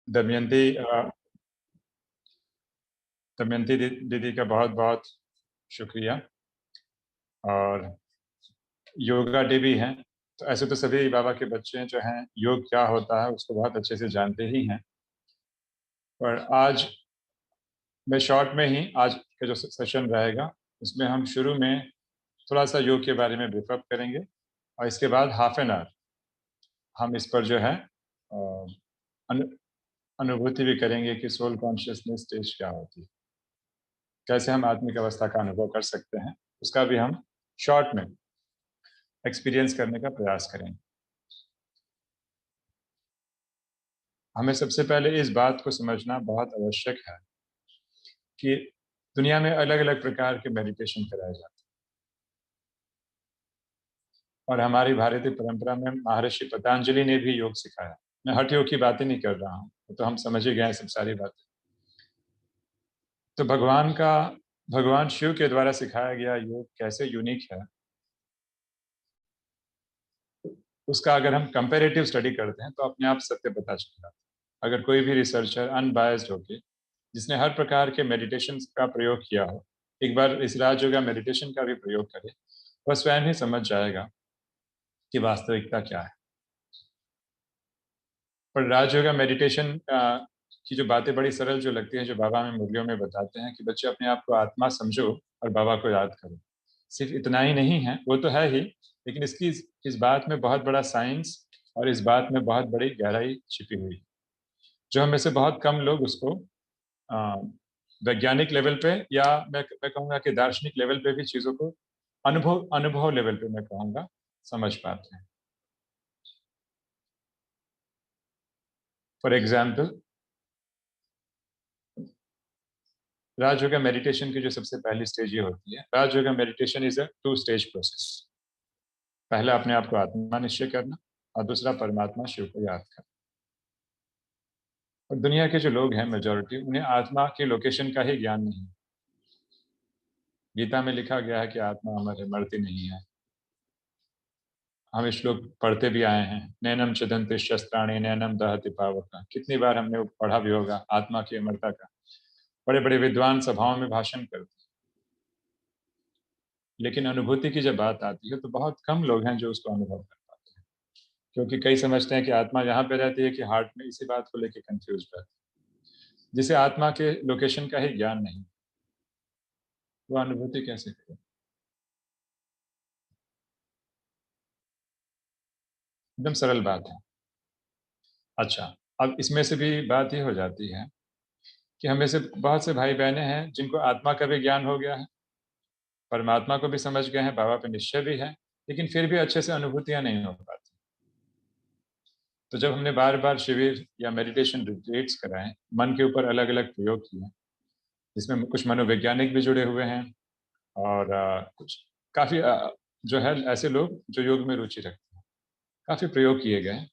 दमयंती दमयंती दीदी का बहुत बहुत शुक्रिया। और योगा डे भी है, तो ऐसे तो सभी बाबा के बच्चे जो हैं योग क्या होता है उसको बहुत अच्छे से जानते ही हैं। पर आज मैं शॉर्ट में ही आज का जो सेशन रहेगा उसमें हम शुरू में थोड़ा सा योग के बारे में ब्रीफ अप करेंगे, और इसके बाद हाफ एन आवर हम इस पर जो है अनु, अनुभूति भी करेंगे कि सोल कॉन्शियसनेस स्टेज क्या होती है, कैसे हम आत्मिक अवस्था का अनुभव कर सकते हैं, उसका भी हम शॉर्ट में एक्सपीरियंस करने का प्रयास करेंगे। हमें सबसे पहले इस बात को समझना बहुत आवश्यक है कि दुनिया में अलग अलग प्रकार के मेडिटेशन कराए जाते हैं, और हमारी भारतीय परंपरा में महर्षि पतंजलि ने भी योग सिखाया। मैं हठ योग की बातें नहीं कर रहा हूँ, तो हम समझ ही गए सब सारी बातें। तो भगवान शिव के द्वारा सिखाया गया योग कैसे यूनिक है, उसका अगर हम कंपैरेटिव स्टडी करते हैं तो अपने आप सत्य पता चल जाता है। अगर कोई भी रिसर्चर अनबायस्ड होके जिसने हर प्रकार के मेडिटेशन का प्रयोग किया हो, एक बार इस राजयोगा मेडिटेशन का भी प्रयोग करे, वह स्वयं ही समझ जाएगा कि वास्तविकता क्या है। पर राजयोगा मेडिटेशन की जो बातें बड़ी सरल जो लगती है, जो बाबा हमें मुरलियों में बताते हैं कि बच्चे अपने आप को आत्मा समझो और बाबा को याद करो, सिर्फ इतना ही नहीं है, वो तो है ही, लेकिन इसकी इस बात में बहुत बड़ा साइंस और इस बात में बहुत बड़ी गहराई छिपी हुई है, जो हम में से बहुत कम लोग उसको वैज्ञानिक लेवल पे, या मैं कहूँगा कि दार्शनिक लेवल पे भी चीज़ों को अनुभव अनुभव लेवल पे मैं कहूँगा समझ पाते हैं। फॉर एग्जाम्पल, राजयोगा मेडिटेशन की जो सबसे पहली स्टेज ये होती है, Rajyoga meditation is a 2 stage process. पहला अपने आप को आत्मा निश्चय करना, और दूसरा परमात्मा शिव को याद करना। और दुनिया के जो लोग हैं मेजोरिटी, उन्हें आत्मा के लोकेशन का ही ज्ञान नहीं। गीता में लिखा गया है कि आत्मा अमर है, मरती नहीं है। हम श्लोक पढ़ते भी आए हैं, नैनम छिदन्ति शस्त्राणि नैनम दहति पावका। कितनी बार हमने वो पढ़ा भी होगा आत्मा की अमरता का। बड़े बड़े विद्वान सभाओं में भाषण करते हैं, लेकिन अनुभूति की जब बात आती है तो बहुत कम लोग हैं जो उसको अनुभव कर पाते हैं, क्योंकि कई समझते हैं कि आत्मा यहाँ पे रहती है कि हार्ट में। इसी बात को लेकर कंफ्यूज रहते हैं। जिसे आत्मा के लोकेशन का ही ज्ञान नहीं, वो अनुभूति कैसे करे? एकदम सरल बात है। अच्छा, अब इसमें से भी बात ये हो जाती है कि हमें से बहुत से भाई बहनें हैं जिनको आत्मा का भी ज्ञान हो गया है, परमात्मा को भी समझ गए हैं, बाबा पे निश्चय भी है, लेकिन फिर भी अच्छे से अनुभूतियां नहीं हो पाती। तो जब हमने बार बार शिविर या मेडिटेशन रिट्रीट्स कराए, मन के ऊपर अलग अलग प्रयोग किए, जिसमें कुछ मनोवैज्ञानिक भी जुड़े हुए हैं, और कुछ काफी जो है ऐसे लोग जो योग में रुचि रखते हैं, काफी प्रयोग किए गए,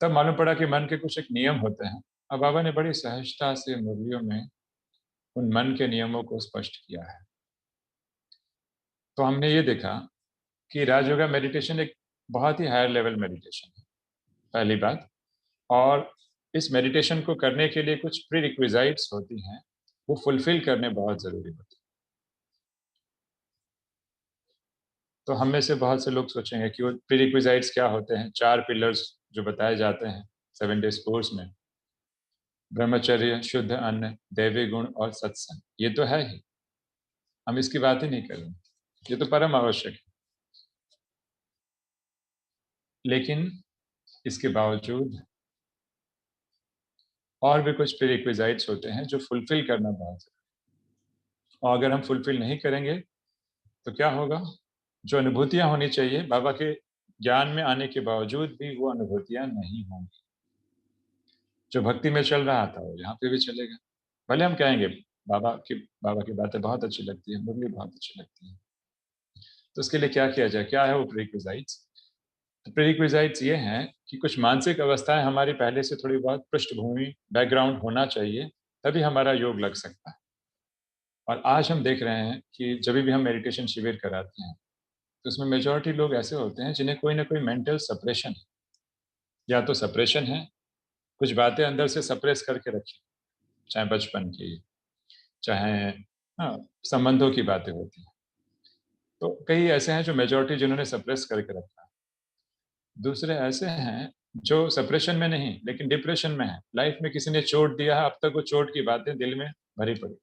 तब मालूम पड़ा कि मन के कुछ एक नियम होते हैं। अब बाबा ने बड़ी सहजता से मुरलियों में उन मन के नियमों को स्पष्ट किया है। तो हमने ये देखा कि राजयोगा मेडिटेशन एक बहुत ही हायर लेवल मेडिटेशन है, पहली बात। और इस मेडिटेशन को करने के लिए कुछ प्री रिक्विजाइट्स होती हैं, वो फुलफिल करने बहुत ज़रूरी होती हैं। तो हम में से बहुत से लोग सोचेंगे कि वो प्री रिक्विजाइट्स क्या होते हैं। 4 पिलर्स जो बताए जाते हैं 7 डेज कोर्स में, ब्रह्मचर्य, शुद्ध अन्न, दैवी गुण और सत्संग, ये तो है ही, हम इसकी बात ही नहीं करेंगे, ये तो परम आवश्यक है। लेकिन इसके बावजूद और भी कुछ प्रीरिक्विजाइट्स होते हैं जो फुलफिल करना बहुत ज़रूरी है। और अगर हम फुलफिल नहीं करेंगे तो क्या होगा? जो अनुभूतियाँ होनी चाहिए, बाबा के ज्ञान में आने के बावजूद भी वो अनुभूतियाँ नहीं होंगी। जो भक्ति में चल रहा था वो यहाँ पे भी चलेगा। भले हम कहेंगे बाबा की बातें बहुत अच्छी लगती है, मुरली बहुत अच्छी लगती है। तो उसके लिए क्या किया जाए? क्या है वो प्रीरिक्विजाइट्स? तो प्रीरिक्विजाइट्स ये हैं कि कुछ मानसिक अवस्थाएँ हमारी पहले से थोड़ी बहुत पृष्ठभूमि, बैकग्राउंड होना चाहिए, तभी हमारा योग लग सकता है। और आज हम देख रहे हैं कि जब भी हम मेडिटेशन शिविर कराते हैं, तो उसमें मेजॉरिटी लोग ऐसे होते हैं जिन्हें कोई ना कोई मेंटल सप्रेशन है। या तो सप्रेशन है, कुछ बातें अंदर से सप्रेस करके रखी, चाहे बचपन की, चाहे हाँ, संबंधों की बातें होती हैं। तो कई ऐसे हैं जो मेजॉरिटी जिन्होंने सप्रेस करके रखा है। दूसरे ऐसे हैं जो सप्रेशन में नहीं, लेकिन डिप्रेशन में हैं। लाइफ में किसी ने चोट दिया है, अब तक वो चोट की बातें दिल में भरी पड़ी।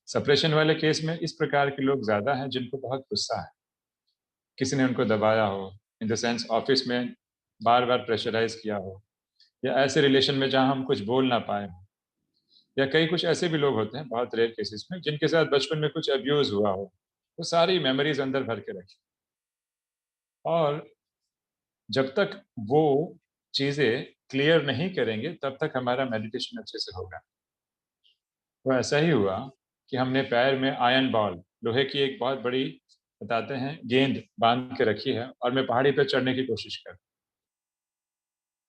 सप्रेशन वाले केस में इस प्रकार के लोग ज़्यादा हैं जिनको बहुत गुस्सा है। किसी ने उनको दबाया हो, इन द सेंस ऑफ़िस में बार-बार प्रेशराइज़ किया हो, या ऐसे रिलेशन में जहाँ हम कुछ बोल ना पाएँ हों, या कई कुछ ऐसे भी लोग होते हैं, बहुत रेयर केसेस में, जिनके साथ बचपन में कुछ अब्यूज़ हुआ हो। वो सारी मेमोरीज़ अंदर भर के रखी, और जब तक वो चीज़ें क्लियर नहीं करेंगे, तब तक हमारा मेडिटेशन अच्छे से होगा। तो ऐसा ही हुआ कि हमने पैर में आयरन बॉल, लोहे की एक बहुत बड़ी, बताते हैं, गेंद बाँध के रखी है, और मैं पहाड़ी पे चढ़ने की कोशिश कर,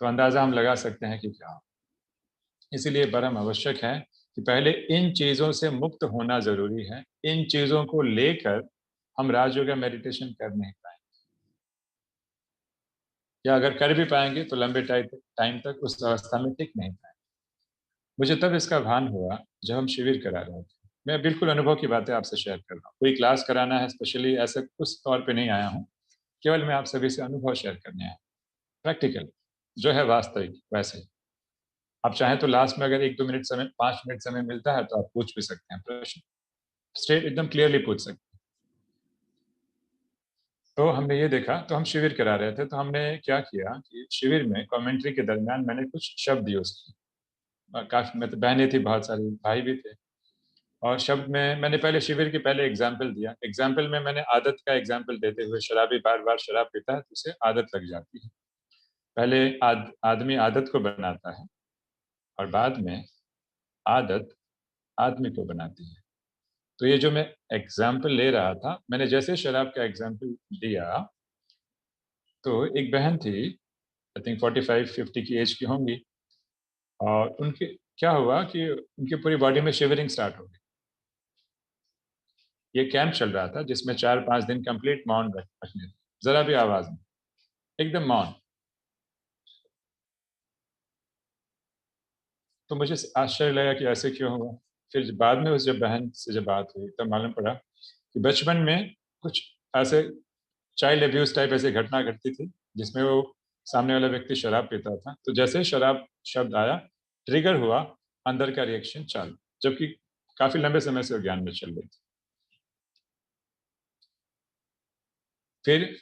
तो अंदाज़ा हम लगा सकते हैं कि क्या। इसीलिए परम आवश्यक है कि पहले इन चीज़ों से मुक्त होना ज़रूरी है। इन चीज़ों को लेकर हम राजयोग या मेडिटेशन कर नहीं पाएँगे, या अगर कर भी पाएँगे तो लंबे टाइम तक उस अवस्था में टिक नहीं पाएँगे। मुझे तब इसका भान हुआ जब हम शिविर करा रहे थे। मैं बिल्कुल अनुभव की बातें आपसे शेयर कर रहा हूँ। कोई क्लास कराना है स्पेशली, ऐसे उस तौर पे नहीं आया हूँ। केवल मैं आप सभी से अनुभव शेयर करने आया हूँ। प्रैक्टिकल, जो है वास्तविक वैसे ही। आप चाहें तो लास्ट में अगर 1-2 मिनट समय, 5 मिनट समय मिलता है तो आप पूछ भी सकते हैं प्रश्न। स्ट्रेट एकदम क्लियरली पूछ सकते हैं। तो हमने ये देखा, तो हम शिविर करा रहे थे, तो हमने क्या किया कि शिविर में कमेंट्री के दरमियान मैंने कुछ शब्द यूज़ किए। काफ़ी, मतलब बहनें थी बहुत सारी, भाई भी थे। और शब्द में मैंने पहले शिविर के पहले एग्ज़ाम्पल दिया। एग्ज़ाम्पल में मैंने आदत का एग्ज़ाम्पल देते हुए, शराबी बार-बार शराब पीता है तो उसे आदत लग जाती है। पहले आदमी आदत को बनाता है, और बाद में आदत आदमी को बनाती है। तो ये जो मैं एग्ज़ाम्पल ले रहा था, मैंने जैसे शराब का एग्ज़ाम्पल दिया, तो एक बहन थी, आई थिंक 45-50 की एज की होंगी, और उनके क्या हुआ कि उनकी पूरी बॉडी में शिवरिंग स्टार्ट हो गई। ये कैंप चल रहा था जिसमें 4-5 दिन कंप्लीट मौन रखने थे, ज़रा भी आवाज़ नहीं, एकदम मौन। तो मुझे आश्चर्य लगा कि ऐसे क्यों हुआ? फिर बाद में उस जब बहन से जब बात हुई, तब मालूम पड़ा कि बचपन में कुछ ऐसे चाइल्ड अब्यूज़ टाइप ऐसी घटना घटती थी, जिसमें वो सामने वाला व्यक्ति शराब पीता था, तो जैसे ही शराब शब्द आया, ट्रिगर हुआ, अंदर का रिएक्शन चालू, जबकि काफ़ी लंबे समय से वो ज्ञान में चल रही थी। फिर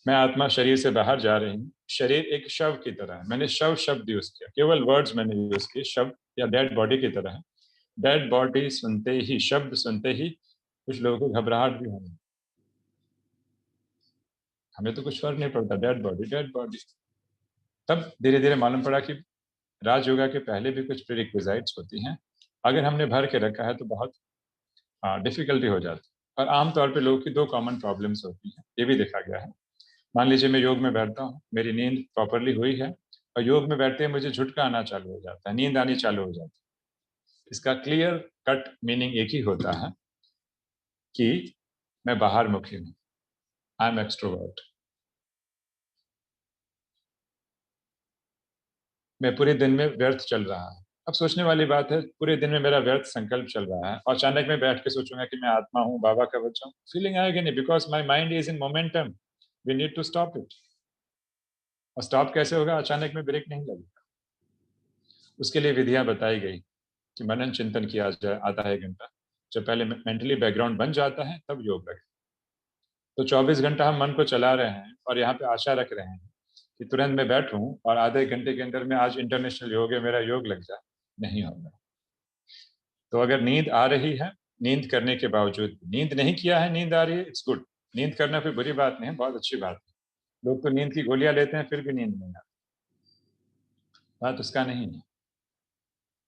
मैं आत्मा शरीर से बाहर जा रही हूँ, शरीर एक शव की तरह है, मैंने शव शब्द यूज़ किया, केवल वर्ड्स मैंने यूज़ किए, शव या डेड बॉडी की तरह है। डेड बॉडी सुनते ही, शब्द सुनते ही कुछ लोगों को घबराहट भी होने, हमें तो कुछ फ़र्क नहीं पड़ता, डेड बॉडी, डेड बॉडी। तब धीरे-धीरे मालूम पड़ा कि राजयोगा के पहले भी कुछ प्रीरिक्विज़ाइट्स होती हैं। अगर हमने भर के रखा है तो बहुत डिफ़िकल्टी हो जाती है, और आम तौर पे लोगों की 2 कॉमन प्रॉब्लम्स होती हैं, ये भी देखा गया है। मान लीजिए मैं योग में बैठता हूँ, मेरी नींद प्रॉपर्ली हुई है, और योग में बैठते ही मुझे झुटका आना चालू हो जाता है, नींद आनी चालू हो जाती है। इसका क्लियर कट मीनिंग एक ही होता है कि मैं बाहर मुखी हूँ, आई एम एक्सट्रोवर्ट। मैं पूरे दिन में व्यर्थ चल रहा है। अब सोचने वाली बात है, पूरे दिन में मेरा व्यर्थ संकल्प चल रहा है, और अचानक मैं बैठ के सोचूँगा कि मैं आत्मा हूँ, बाबा का बच्चा हूँ, फीलिंग आएगी नहीं, because my mind is in momentum, we need to stop it. और स्टॉप कैसे होगा? अचानक में ब्रेक नहीं लगेगा। उसके लिए विधियाँ बताई गई कि मनन चिंतन किया जाए आधा 1 घंटा। जब पहले मेंटली बैकग्राउंड बन जाता है, तब योग रखें। तो 24 घंटा हम मन को चला रहे हैं, और यहाँ पे आशा रख रहे हैं कि तुरंत मैं बैठूँ और आधे 1 घंटे के अंदर में आज इंटरनेशनल योग है, मेरा योग लग जाए, नहीं होगा। तो अगर नींद आ रही है, नींद करने के बावजूद नींद नहीं किया है, नींद आ रही है, इट्स गुड। नींद करना कोई बुरी बात नहीं है, बहुत अच्छी बात है। लोग तो नींद की गोलियाँ लेते हैं, फिर भी नींद नहीं आती, बात उसका नहीं है।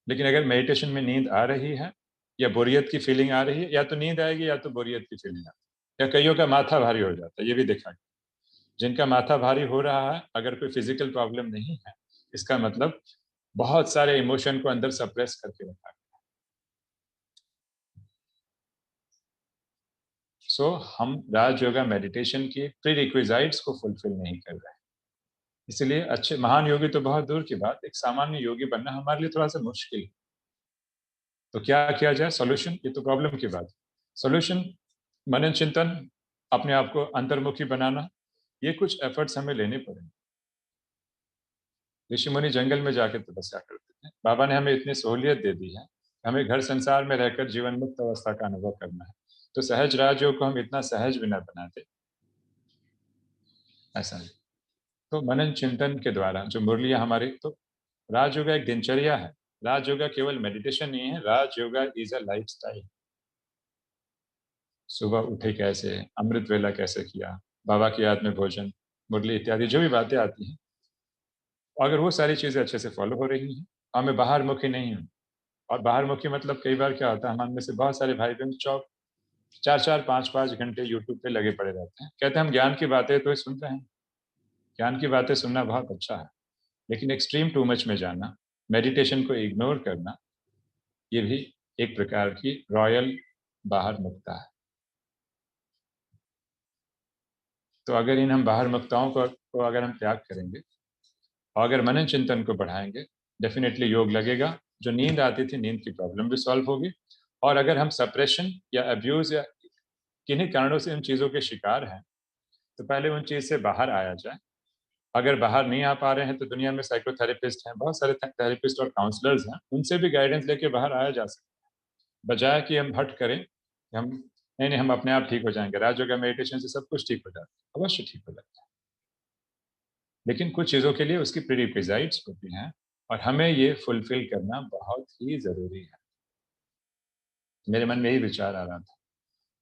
लेकिन अगर मेडिटेशन में नींद आ रही है, या बोरियत की फीलिंग आ रही है, या तो नींद आएगी या तो बोरियत की फीलिंग आती है, या कइयों का माथा भारी हो जाता है, ये भी देखा गया। जिनका माथा भारी हो रहा है, अगर कोई फिजिकल प्रॉब्लम नहीं है, इसका मतलब बहुत सारे इमोशन को अंदर सप्रेस करके रखा है। सो हम राज योगा मेडिटेशन की प्री रिक्विजाइट्स को फुलफिल नहीं कर रहे हैं। इसलिए अच्छे महान योगी तो बहुत दूर की बात, एक सामान्य योगी बनना हमारे लिए थोड़ा सा मुश्किल है। तो क्या किया जाए? सॉल्यूशन, ये तो प्रॉब्लम की बात। सॉल्यूशन मनन चिंतन, अपने आप को अंतर्मुखी बनाना, ये कुछ एफर्ट्स हमें लेने पड़ेंगे। ऋषि मुनि जंगल में जाकर तपस्या करते थे। बाबा ने हमें इतनी सहूलियत दे दी है, हमें घर संसार में रहकर जीवन मुक्त अवस्था का अनुभव करना है। तो सहज राजयोग को हम इतना सहज भी ना बनाते, ऐसा नहीं। तो मनन चिंतन के द्वारा जो मुरलियां हमारी, तो राजयोगा एक दिनचर्या है। राजयोगा केवल मेडिटेशन नहीं है, राजयोगा इज अ लाइफस्टाइल। सुबह उठे कैसे, अमृत वेला कैसे किया, बाबा की याद में भोजन, मुरली इत्यादि जो भी बातें आती हैं, अगर वो सारी चीजें अच्छे से फॉलो हो रही हैं, हमें बाहर मुखी नहीं हूँ। और बाहर मुखी मतलब कई बार क्या होता है, हम में से बहुत सारे भाई बहन चौक 4-4 5-5 घंटे यूट्यूब पे लगे पड़े रहते हैं। कहते हैं हम ज्ञान की बातें तो सुन रहे हैं, ज्ञान की बातें सुनना बहुत अच्छा है, लेकिन एक्सट्रीम टू मच में जाना, मेडिटेशन को इग्नोर करना, ये भी एक प्रकार की रॉयल बाहर मुक्ता है। तो अगर इन हम बाहर मुक्ताओं को अगर हम त्याग करेंगे और अगर मनन चिंतन को बढ़ाएंगे, डेफिनेटली योग लगेगा। जो नींद आती थी, नींद की प्रॉब्लम भी सॉल्व होगी। और अगर हम सप्रेशन या अब्यूज या किन्हीं कारणों से इन चीज़ों के शिकार हैं, तो पहले उन चीज़ से बाहर आया जाए। अगर बाहर नहीं आ पा रहे हैं, तो दुनिया में साइकोथेरेपिस्ट हैं, बहुत सारे थेरेपिस्ट और काउंसलर्स हैं, उनसे भी गाइडेंस लेके बाहर आया जा सकता है। बजाय कि हम हट करें कि हम नहीं, नहीं हम अपने आप ठीक हो जाएँगे, राजयोग मेडिटेशन से सब कुछ ठीक हो जाता है। अवश्य ठीक हो जाता है। लेकिन कुछ चीज़ों के लिए उसकी प्रीरिक्विज़ाइट्स होती हैं और हमें ये फुलफ़िल करना बहुत ही ज़रूरी है। मेरे मन में यही विचार आ रहा था।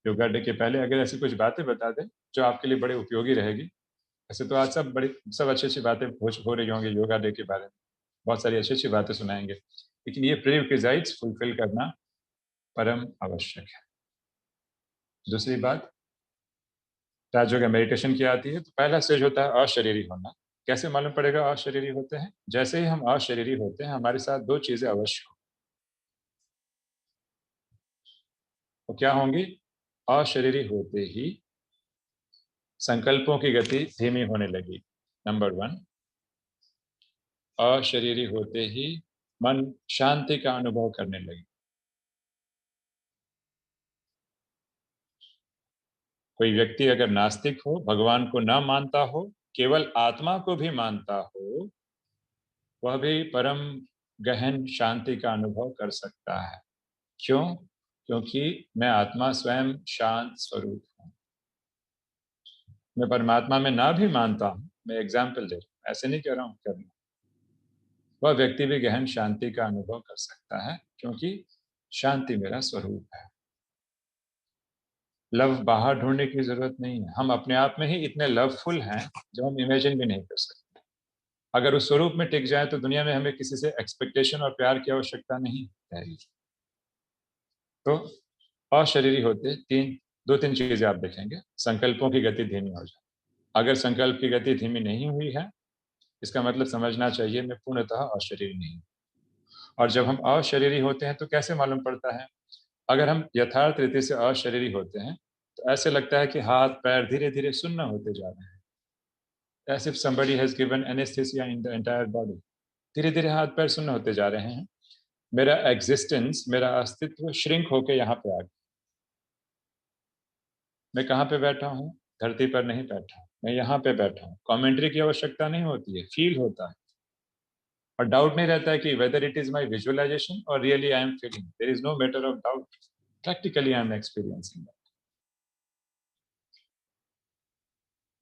योगा डे के पहले अगर ऐसी कुछ बातें बता दें, जो आपके लिए बड़े उपयोगी रहेगी। वैसे तो आज सब अच्छी-अच्छी बातें हो रही होंगी योगा डे के बारे में। बहुत सारी अच्छी-अच्छी बातें सुनाएँगे। लेकिन ये प्रीरिक्विज़ाइट्स फुलफ़िल करना परम आवश्यक है। दूसरी बात, राजयोग मेडिटेशन की आती है, तो पहला स्टेज होता है अशरीरी होना। कैसे मालूम पड़ेगा अशरीरी होते हैं? जैसे ही हम अशरीरी होते हैं, हमारे साथ 2 चीज़ें अवश्य हों। वो क्या होंगी? अशरीरी होते ही संकल्पों की गति धीमी होने लगी, नंबर 1। अशरीरी होते ही मन शांति का अनुभव करने लगी। कोई व्यक्ति अगर नास्तिक हो, भगवान को ना मानता हो, केवल आत्मा को भी मानता हो, वह भी परम गहन शांति का अनुभव कर सकता है। क्यों? क्योंकि मैं आत्मा स्वयं शांत स्वरूप हूँ। मैं परमात्मा में ना भी मानता हूँ, मैं एग्ज़ाम्पल दे रहा हूँ, ऐसे नहीं कह रहा हूँ करना। वह व्यक्ति भी गहन शांति का अनुभव कर सकता है, क्योंकि शांति मेरा स्वरूप है। लव बाहर ढूँढने की ज़रूरत नहीं है। हम अपने आप में ही इतने लवफुल हैं, जो हम इमेजिन भी नहीं कर सकते। अगर उस स्वरूप में टिक जाएँ, तो दुनिया में हमें किसी से एक्सपेक्टेशन और प्यार की आवश्यकता नहीं रहेगी। तो अशरीरी होते 2-3 चीज़ें आप देखेंगे। संकल्पों की गति धीमी हो जाए। अगर संकल्प की गति धीमी नहीं हुई है, इसका मतलब समझना चाहिए मैं पूर्णतः अशरीरी नहीं हूँ। और जब हम अशरीरी होते हैं, तो कैसे मालूम पड़ता है? अगर हम यथार्थ रीति से अशरीरी होते हैं, तो ऐसे लगता है कि हाथ-पैर धीरे-धीरे सुन्न होते जा रहे हैं। As if somebody has given anesthesia in the entire body. धीरे-धीरे हाथ-पैर सुन्न होते जा रहे हैं। मेरा एक्जिस्टेंस, मेरा अस्तित्व श्रिंक होके यहाँ पे आ गया। मैं कहाँ पे बैठा हूँ? धरती पर नहीं बैठा हूँ, मैं यहाँ पे बैठा हूँ। कमेंटरी की आवश्यकता नहीं होती है, फ़ील होता है। और डाउट नहीं रहता है कि whether it is my visualisation और really I am feeling. There is no matter of doubt. Practically I am experiencing that.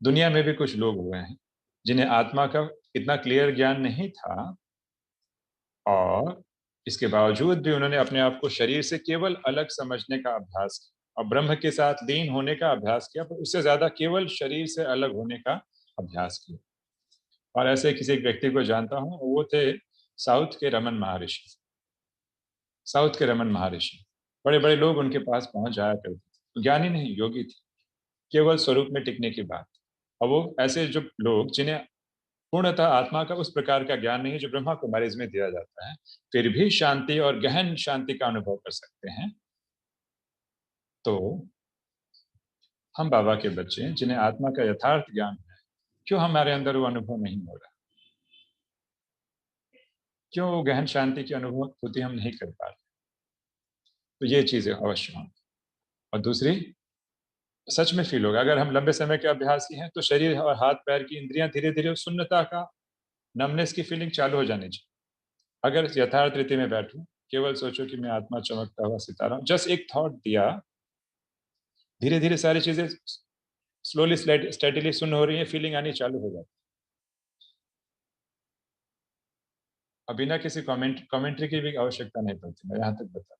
दुनिया में भी कुछ लोग हुए हैं, जिन्हें आत्मा का इतना क्लियर ज्ञान नहीं था और इसके बावजूद भी उन्होंने अपने आप को शरीर से केवल अलग समझने का अभ्यास किया और ब्रह्म के साथ लीन होने का अभ्यास किया, पर उससे ज़्यादा केवल शरीर से अलग होने का अभ्यास किया। और ऐसे किसी एक व्यक्ति को जानता हूँ, वो थे साउथ के रमन महर्षि। साउथ के रमन महर्षि। बड़े-बड़े लोग उनके पास पहुँच जाया करते थे। ज्ञानी नहीं, योगी थे। केवल स्वरूप में टिकने की बात। और वो ऐसे जो लोग जिन्हें पूर्णतः आत्मा का उस प्रकार का ज्ञान नहीं है जो ब्रह्मा कुमारीज़ में दिया जाता है, फिर भी शांति और गहन शांति का अनुभव कर सकते हैं। तो हम बाबा के बच्चे हैं, जिन्हें आत्मा का यथार्थ ज्ञान है, क्यों हमारे अंदर वो अनुभव नहीं हो रहा? क्यों गहन शांति की अनुभूति हम नहीं कर पा रहे? तो ये चीज़ें अवश्य हों। और दूसरी, सच में फ़ील होगा, अगर हम लंबे समय के अभ्यासी हैं, तो शरीर और हाथ-पैर की इंद्रियाँ धीरे-धीरे उस शून्यता का, नमनेस की फ़ीलिंग चालू हो जानी चाहिए। अगर यथार्थ रीति में बैठूँ, केवल सोचो कि मैं आत्मा चमकता हुआ सितारा हूँ, जस्ट एक थॉट दिया, धीरे-धीरे सारी चीज़ें स्लोली स्टेडीली शून्य हो रही हैं, फ़ीलिंग आनी चालू हो जाती है। और बिना किसी कमेंट्री की भी आवश्यकता नहीं पड़ती, मैं यहाँ तक बता दूँ।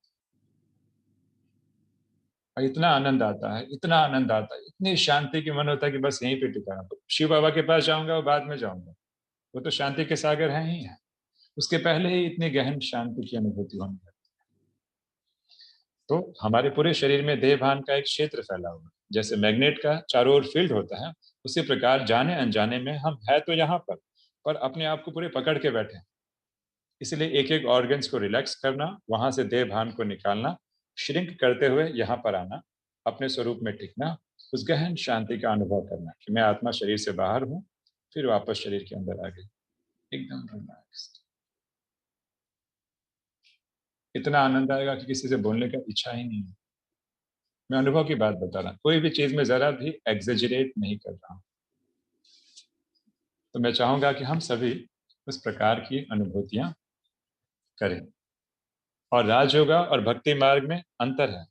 और इतना आनंद आता है, इतना आनंद आता है, इतनी शांति कि मन होता है कि बस यहीं पे टिका रहूँ। शिव बाबा के पास जाऊँगा, वो बाद में जाऊँगा। वो तो शांति के सागर हैं ही हैं। उसके पहले ही इतनी गहन शांति की अनुभूति होने लगती है। तो हमारे पूरे शरीर में देह भान का एक क्षेत्र फैला हुआ है। जैसे मैग्नेट का चारों ओर फील्ड होता है, उसी प्रकार जाने-अनजाने में हम है तो यहाँ पर अपने आप को पूरे पकड़ के बैठे हैं। इसलिए एक-एक ऑर्गन्स को रिलैक्स करना, वहाँ से देह भान को निकालना, श्रिंक करते हुए यहाँ पर आना, अपने स्वरूप में टिकना, उस गहन शांति का अनुभव करना कि मैं आत्मा शरीर से बाहर हूँ, फिर वापस शरीर के अंदर आ गई। एकदम रिलैक्स्ड। इतना आनंद आएगा कि किसी से बोलने का इच्छा ही नहीं है। मैं अनुभव की बात बता रहा हूँ, कोई भी चीज़ में ज़रा भी एक्ज़ैजरेट नहीं कर रहा हूँ। तो मैं चाहूँगा कि हम सभी उस प्रकार की अनुभूतियाँ करें। और राजयोगा और भक्ति मार्ग में अंतर है।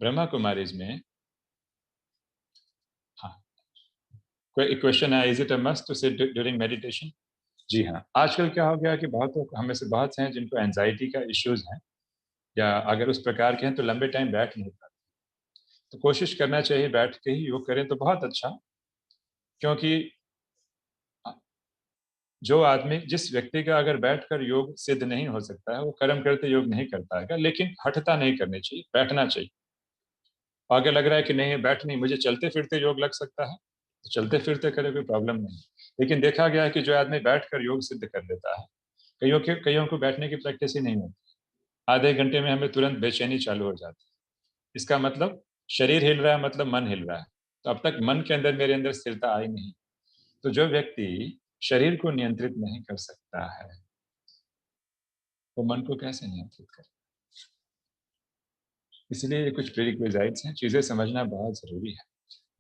ब्रह्मा कुमारीज़ में, हाँ, कोई क्वेश्चन है, is it a must to sit during meditation? जी हाँ, आजकल क्या हो गया है कि बहुत हम में से बहुत से हैं जिनको एंग्ज़ायटी का इश्यूज़ हैं, या अगर उस प्रकार के हैं तो लंबे टाइम बैठ नहीं पाते। तो कोशिश करना चाहिए बैठ के ही योग करें तो बहुत अच्छा, क्योंकि अ, जो आदमी, जिस व्यक्ति का अगर बैठकर योग सिद्ध नहीं हो सकता है, वो कर्म करते योग नहीं कर पाएगा, लेकिन हठता नहीं करनी चाहिए, बैठना चाहिए। आगे लग रहा है कि नहीं बैठ नहीं, मुझे चलते-फिरते योग लग सकता है, तो चलते-फिरते करें, कोई प्रॉब्लम नहीं। लेकिन देखा गया है कि जो आदमी बैठकर योग सिद्ध कर लेता है, कईयों को बैठने की प्रैक्टिस ही नहीं होती। आधे घंटे में हमें तुरंत बेचैनी चालू हो जाती है। इसका मतलब शरीर हिल रहा है, मतलब मन हिल रहा है। तो अब तक मन के अंदर, मेरे अंदर स्थिरता आई नहीं। तो जो व्यक्ति शरीर को नियंत्रित नहीं कर सकता है, वो मन को कैसे नियंत्रित करे? इसलिए ये कुछ प्रीरिक्विज़ाइट्स हैं, चीज़ें समझना बहुत ज़रूरी है।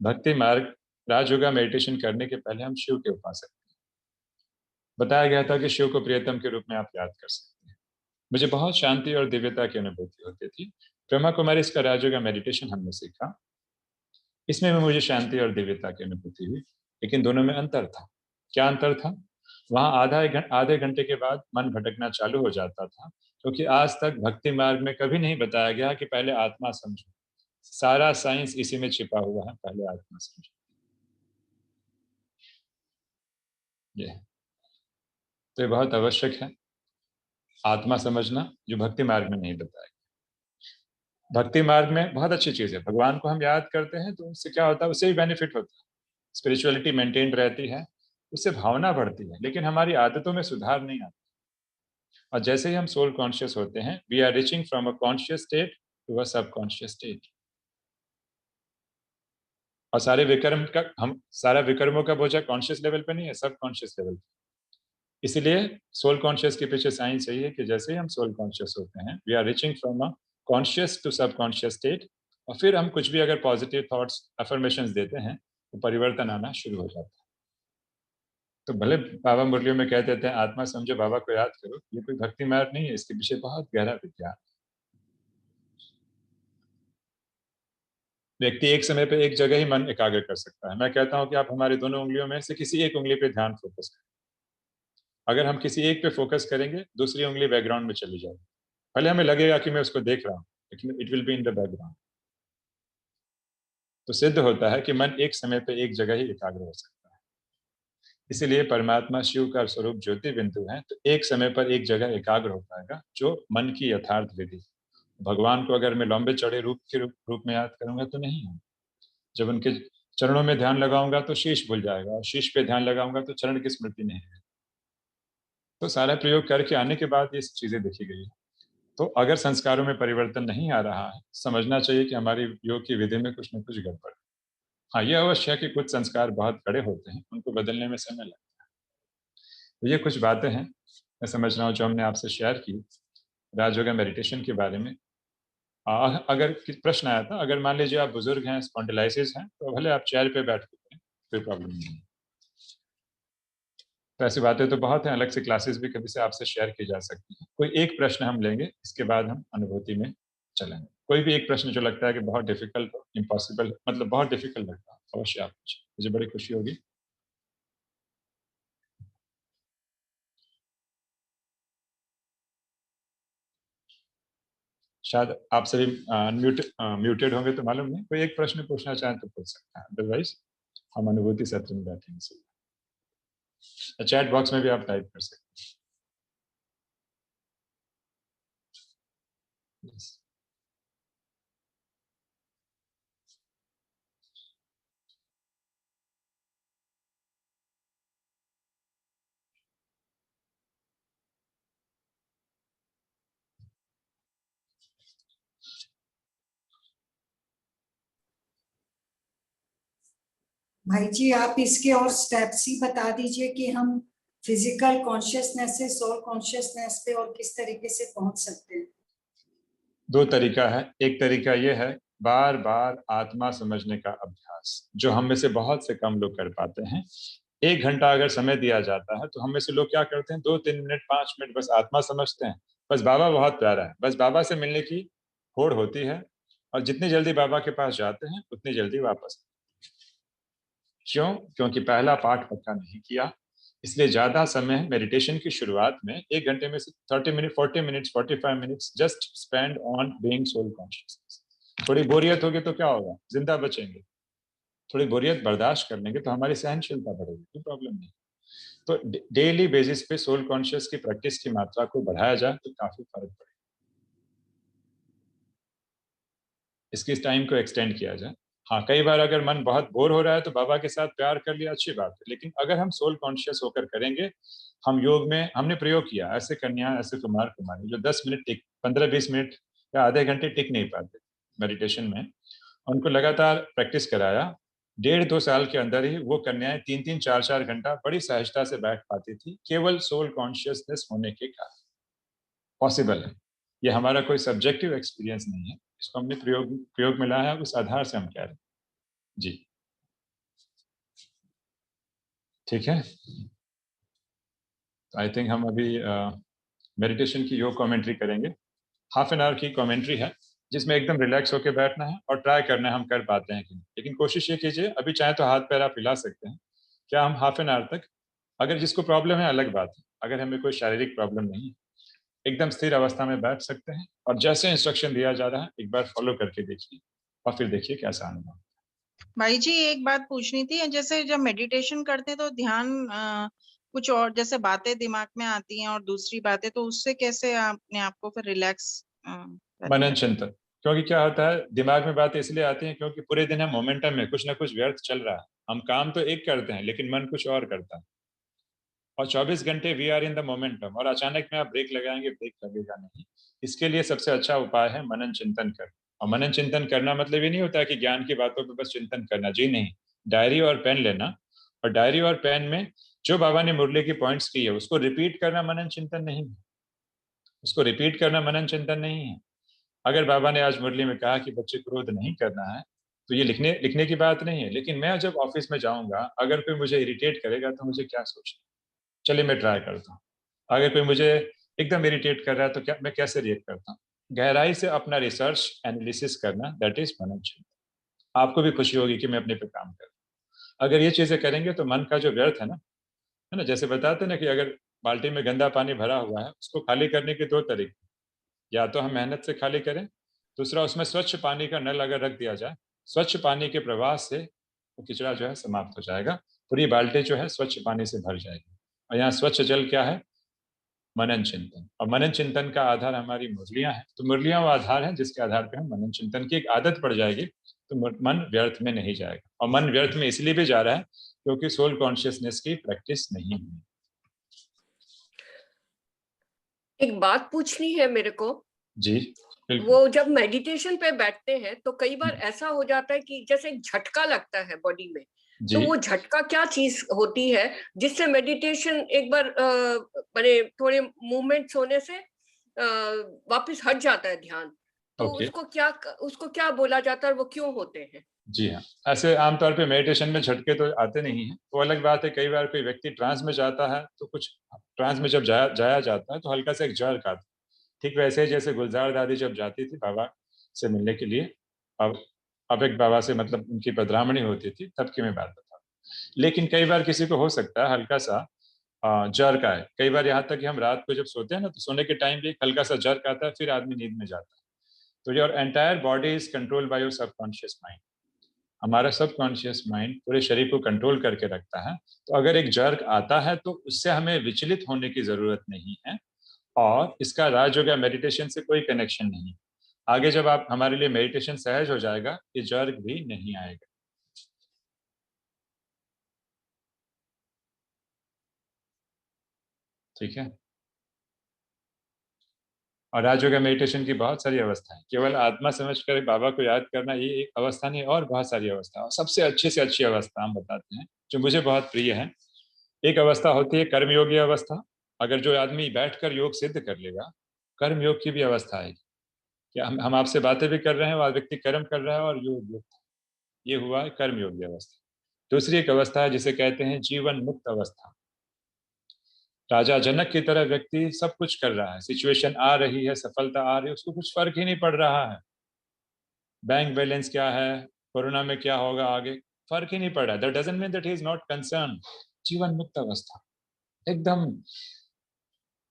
भक्ति मार्ग, राजयोगा मेडिटेशन करने के पहले हम शिव के उपासक हैं। बताया गया था कि शिव को प्रियतम के रूप में आप याद कर सकते हैं। मुझे बहुत शांति और दिव्यता की अनुभूति होती थी। ब्रह्मा कुमारी इसका राजयोगा मेडिटेशन हमने सीखा। इसमें भी मुझे शांति और दिव्यता की अनुभूति हुई, लेकिन दोनों में अंतर था। क्या अंतर था? वहाँ आधे घंटे के बाद मन भटकना चालू हो जाता था, क्योंकि आज तक भक्ति मार्ग में कभी नहीं बताया गया कि पहले आत्मा समझो। सारा साइंस इसी में छिपा हुआ है, पहले आत्मा समझो। ये है। तो ये बहुत आवश्यक है, आत्मा समझना, जो भक्ति मार्ग में नहीं बताया गया। भक्ति मार्ग में बहुत अच्छी चीज़ है, भगवान को हम याद करते हैं तो उससे क्या होता है, उससे भी बेनिफिट होता है। स्पिरिचुअलिटी मेंटेन्ड रहती है, उससे भावना बढ़ती है, लेकिन हमारी आदतों में सुधार नहीं आता। और जैसे ही हम सोल कॉन्शियस होते हैं, we are reaching from a conscious state to a subconscious state. और सारा विकर्मों का बोझा कॉन्शियस लेवल पे नहीं है, सबकॉन्शियस लेवल पे। इसीलिए सोल कॉन्शियस के पीछे साइंस यही है कि जैसे ही हम सोल कॉन्शियस होते हैं, we are reaching from a conscious to subconscious state, और फिर हम कुछ भी अगर पॉजिटिव थॉट्स, अफर्मेशंस देते हैं, तो परिवर्तन आना शुरू हो जाता है। तो भले बाबा मुरलियों में कह देते हैं आत्मा समझो, बाबा को याद करो, ये कोई भक्ति मार्ग नहीं है, इसके पीछे बहुत गहरा विज्ञान। व्यक्ति एक समय पे एक जगह ही मन एकाग्र कर सकता है। मैं कहता हूँ कि आप हमारी दोनों उँगलियों में से किसी एक उँगली पे ध्यान फोकस करें। अगर हम किसी एक पे फोकस करेंगे, दूसरी उँगली बैकग्राउंड में चली जाएगी। भले हमें लगेगा कि मैं उसको देख रहा हूँ, लेकिन it will be in the background. तो सिद्ध होता है कि मन एक समय पे एक जगह ही एकाग्र हो सकता है। इसीलिए परमात्मा शिव का स्वरूप ज्योति बिंदु है, तो एक समय पर एक जगह एकाग्र हो पाएगा, जो मन की यथार्थ विधि। भगवान को अगर मैं लंबे चौड़े रूप में याद करूँगा तो नहीं होगा। जब उनके चरणों में ध्यान लगाऊँगा तो शीश भूल जाएगा, और शीश पे ध्यान लगाऊँगा तो चरण की स्मृति नहीं रहेगी। तो सारा प्रयोग करके आने के बाद ये चीज़ें देखी गई हैं। तो अगर संस्कारों में परिवर्तन नहीं आ रहा है, समझना चाहिए कि हमारी योग की विधि में कुछ न कुछ गड़बड़ है। हाँ, ये अवश्य है कि कुछ संस्कार बहुत कड़े होते हैं, उनको बदलने में समय लगता है। तो ये कुछ बातें हैं, मैं समझ रहा हूँ जो हमने आपसे शेयर की राजयोगा मेडिटेशन के बारे में। अगर प्रश्न आया था, अगर मान लीजिए आप बुजुर्ग हैं, स्पॉन्डिलाइसिस हैं, तो भले आप चेयर पे बैठ सकते हैं, कोई प्रॉब्लम नहीं है। तो ऐसी बातें तो बहुत हैं, अलग से क्लासेस भी कभी से आपसे शेयर की जा सकती हैं। कोई एक प्रश्न हम लेंगे, इसके बाद हम अनुभूति में चलेंगे। कोई भी एक प्रश्न जो लगता है कि बहुत डिफिकल्ट हो, इम्पॉसिबल, मतलब बहुत डिफिकल्ट लगता है, अवश्य आप पूछें, मुझे बड़ी खुशी होगी। शायद आप सभी म्यूटेड होंगे तो मालूम नहीं, कोई एक प्रश्न पूछना चाहें तो पूछ सकते हैं, अदरवाइज हम अनुभूति सत्र में बैठेंगे। चैट बॉक्स में भी आप टाइप कर सकते हैं। yes. भाई जी, आप इसके और स्टेप्स ही बता दीजिए कि हम फिजिकल कॉन्शियसनेस से सोल कॉन्शियसनेस पे और किस तरीके से पहुंच सकते हैं। दो तरीका है। एक तरीका यह है बार बार आत्मा समझने का अभ्यास, जो हम में से बहुत से कम लोग कर पाते हैं। 1 घंटा अगर समय दिया जाता है तो हम में से लोग क्या करते हैं, 2-3 मिनट 5 मिनट बस आत्मा समझते हैं। बस बाबा बहुत प्यारा है, बस बाबा से मिलने की होड़ होती है, और जितनी जल्दी बाबा के पास जाते हैं उतनी जल्दी वापस। क्यों? क्योंकि पहला पाठ पक्का नहीं किया। इसलिए ज्यादा समय मेडिटेशन की शुरुआत में 1 घंटे में से 30 minute, 40 minutes, 45 minutes just spend on being soul consciousness. थोड़ी बोरियत होगी तो क्या होगा, जिंदा बचेंगे। थोड़ी बोरियत बर्दाश्त कर लेंगे तो हमारी सहनशीलता बढ़ेगी, कोई प्रॉब्लम नहीं। तो डेली बेसिस पे सोल कॉन्शियस की प्रैक्टिस की मात्रा को बढ़ाया जाए तो काफी फर्क पड़ेगा। इसकी इस टाइम को एक्सटेंड किया जाए। हाँ, कई बार अगर मन बहुत बोर हो रहा है तो बाबा के साथ प्यार कर लिया, अच्छी बात है, लेकिन अगर हम सोल कॉन्शियस होकर करेंगे, हम योग में हमने प्रयोग किया, ऐसे कन्या, ऐसे कुमार कुमारी जो 10 मिनट टिक, 15-20 मिनट या आधे घंटे टिक नहीं पाते मेडिटेशन में, उनको लगातार प्रैक्टिस कराया। 1.5-2 साल के अंदर ही वो कन्याएं 3-3, 4-4 घंटा बड़ी सहजता से बैठ पाती थी, केवल सोल कॉन्शियसनेस होने के कारण। पॉसिबल है, ये हमारा कोई सब्जेक्टिव एक्सपीरियंस नहीं है, इसको हमने प्रयोग में लाया है, उस आधार से हम कह रहे हैं। जी ठीक है। आई थिंक हम अभी मेडिटेशन की योग कमेंट्री करेंगे। हाफ एन आवर की कमेंट्री है, जिसमें एकदम रिलैक्स होकर बैठना है और ट्राई करना है हम कर पाते हैं कि नहीं। लेकिन कोशिश ये कीजिए, अभी चाहे तो हाथ पैर आप हिला सकते हैं। क्या हम हाफ एन आवर तक, अगर जिसको प्रॉब्लम है अलग बात है, अगर हमें कोई शारीरिक प्रॉब्लम नहीं है, एकदम स्थिर अवस्था में बैठ सकते हैं और जैसे इंस्ट्रक्शन दिया जा रहा है एक बार फॉलो करके देखिए और फिर देखिए कैसा अनुभव। भाई जी, एक बात पूछनी थी। जैसे जब मेडिटेशन करते हैं तो ध्यान कुछ और जैसे बातें दिमाग में आती हैं और दूसरी बातें, तो उससे कैसे अपने आप को फिर रिलैक्स मनन चिंतन। क्योंकि क्या होता है, दिमाग में बातें इसलिए आती हैं क्योंकि पूरे दिन हम मोमेंटम में कुछ ना कुछ व्यर्थ चल रहा है। हम काम तो एक करते हैं लेकिन मन कुछ और करता है, और 24 घंटे we are in the momentum, और अचानक में आप ब्रेक लगाएंगे, ब्रेक लगेगा नहीं। इसके लिए सबसे अच्छा उपाय है मनन चिंतन करना। और मनन चिंतन करना मतलब ये नहीं होता है कि ज्ञान की बातों पर बस चिंतन करना, जी नहीं। डायरी और पेन लेना, और डायरी और पेन में जो बाबा ने मुरली की पॉइंट्स की है उसको रिपीट करना मनन चिंतन नहीं है। उसको रिपीट करना मनन चिंतन नहीं है। अगर बाबा ने आज मुरली में कहा कि बच्चे क्रोध नहीं करना है, तो ये लिखने लिखने की बात नहीं है। लेकिन मैं जब ऑफिस में जाऊंगा, अगर कोई मुझे इरिटेट करेगा तो मुझे क्या सोचना, चलिए मैं ट्राई करता हूँ। अगर कोई मुझे एकदम इरिटेट कर रहा है तो क्या मैं कैसे रिएक्ट करता हूँ। गहराई से अपना रिसर्च एनालिसिस करना, दैट इज मनन चिंतन। आपको भी खुशी होगी कि मैं अपने पे काम कर रहा हूँ। अगर ये चीजें करेंगे तो मन का जो व्यर्थ है ना, जैसे बताते हैं ना कि अगर बाल्टी में गंदा पानी भरा हुआ है, उसको खाली करने के 2 तरीके, या तो हम मेहनत से खाली करें, दूसरा उसमें स्वच्छ पानी का नल अगर रख दिया जाए, स्वच्छ पानी के प्रवाह से वो किचड़ा जो है समाप्त हो जाएगा, पूरी बाल्टी जो है स्वच्छ पानी से भर जाएगी। और यहाँ स्वच्छ जल क्या है, मनन चिंतन। और मनन चिंतन का आधार हमारी मुरलियां हैं, तो मुरलियां वो आधार हैं जिसके आधार पर हम मनन चिंतन की एक आदत पड़ जाएगी, तो मन व्यर्थ में नहीं जाएगा। और मन व्यर्थ में इसलिए भी जा रहा है क्योंकि सोल कॉन्शियसनेस की प्रैक्टिस नहीं हुई। एक बात पूछनी है मेरे को। जी बिल्कुल। वो जब मेडिटेशन पे बैठते हैं तो कई बार ऐसा हो जाता है कि जैसे एक झटका लगता है बॉडी में, तो जी वो झटका क्या चीज होती है जिससे मेडिटेशन एक बार माने थोड़े मूवमेंट्स होने से वापस हट जाता है ध्यान, तो ओके उसको क्या बोला जाता है, वो क्यों होते हैं? जी हाँ, ऐसे आमतौर पे मेडिटेशन में झटके तो आते नहीं हैं। वो अलग बात है, कई बार कोई व्यक्ति ट्रांस में जाता है तो कुछ ट्रांस में जब जाया जाता है तो हल्का सा एक जर्क आता है। ठीक वैसे ही जैसे गुलजार दादी जब जाती थी बाबा से मिलने के लिए, अब एक बाबा से मतलब उनकी पधरामणी होती थी, तब की मैं बात बता रहा हूँ। लेकिन कई बार किसी को हो सकता है हल्का सा जर्क आए। कई बार यहाँ तक कि हम रात को जब सोते हैं ना तो सोने के टाइम भी एक हल्का सा जर्क आता है, फिर आदमी नींद में जाता है। तो your entire body is control by your subconscious mind. हमारा सबकॉन्शियस माइंड पूरे शरीर को कंट्रोल करके रखता है। तो अगर एक जर्क आता है तो उससे हमें विचलित होने की जरूरत नहीं है, और इसका राजयोग या मेडिटेशन से कोई कनेक्शन नहीं। आगे जब आप हमारे लिए मेडिटेशन सहज हो जाएगा, ये जर्क भी नहीं आएगा। ठीक है। और राजयोग या मेडिटेशन की बहुत सारी अवस्था है, केवल आत्मा समझकर बाबा को याद करना ये एक अवस्था नहीं, और बहुत सारी अवस्था। और सबसे अच्छी से अच्छी अवस्था हम बताते हैं जो मुझे बहुत प्रिय है। एक अवस्था होती है कर्मयोगी अवस्था। अगर जो आदमी बैठकर योग सिद्ध कर लेगा, कर्म योग की भी अवस्था है कि हम आपसे बातें भी कर रहे हैं और व्यक्ति कर्म कर रहा है और योग, ये हुआ है कर्मयोगी अवस्था। दूसरी एक अवस्था है जिसे कहते हैं जीवन मुक्त अवस्था। राजा जनक की तरह व्यक्ति सब कुछ कर रहा है, सिचुएशन आ रही है, सफलता आ रही है, उसको कुछ फर्क ही नहीं पड़ रहा है। बैंक बैलेंस क्या है, कोरोना में क्या होगा आगे, फर्क ही नहीं पड़ रहा है। That doesn't mean that he is not concern. जीवन मुक्त अवस्था, एकदम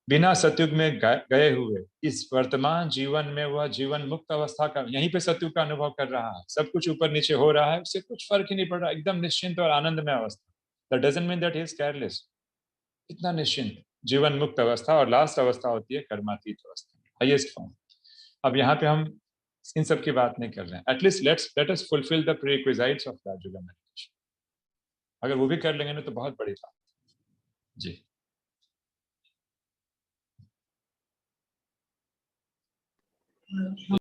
बिना सतयुग में गए हुए इस वर्तमान जीवन में वह जीवन मुक्त अवस्था का, यहीं पे सतयुग का अनुभव कर रहा है। सब कुछ ऊपर नीचे हो रहा है, उससे कुछ फर्क ही नहीं पड़ रहा, एकदम निश्चिंत और आनंदमय अवस्था। That doesn't mean that he is careless. इतना निश्चिंत जीवन मुक्त अवस्था। और लास्ट अवस्था होती है कर्मातीत अवस्था, हाईएस्ट फॉर्म। अब यहाँ पे हम इन सब की बात नहीं कर रहे हैं। At least let us fulfil the prerequisites of Rajyoga meditation. अगर वो भी कर लेंगे ना तो बहुत बड़ी बात। जी